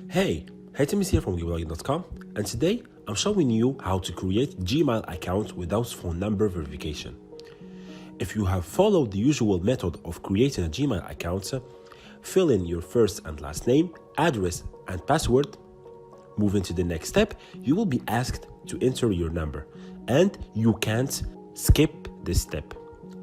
Hey, Hatem is here from usdt.com, and today I'm showing you how to create Gmail account without phone number verification. If you have followed the usual method of creating a Gmail account, fill in your first and last name, address, and password. Moving to the next step, you will be asked to enter your number, and you can't skip this step.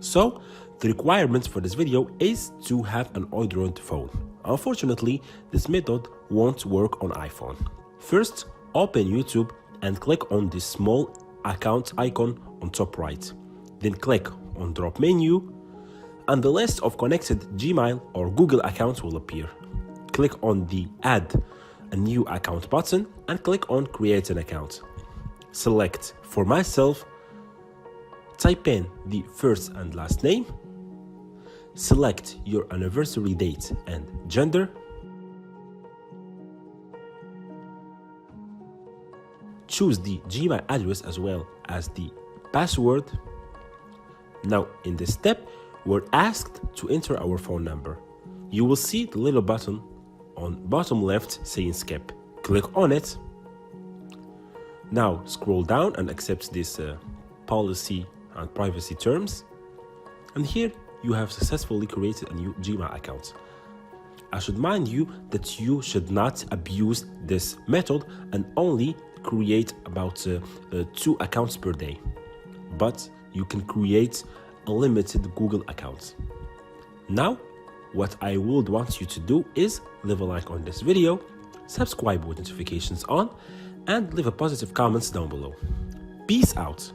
So, the requirement for this video is to have an Android phone. Unfortunately, this method won't work on iPhone. First, open YouTube and click on the small account icon on top right. Then click on drop menu, and the list of connected Gmail or Google accounts will appear. Click on the Add a New Account button and click on Create an Account. Select For Myself, type in the first and last name, select your anniversary date and gender, choose the Gmail address as well as the password. Now in this step, we're asked to enter our phone number. You will see the little button on bottom left saying skip. Click on it. Now scroll down and accept this policy and privacy terms. And here you have successfully created a new Gmail account. I should mind you that you should not abuse this method and only create about 2 accounts per day. But you can create unlimited Google accounts. Now, what I would want you to do is leave a like on this video, subscribe with notifications on, and leave a positive comments down below. Peace out.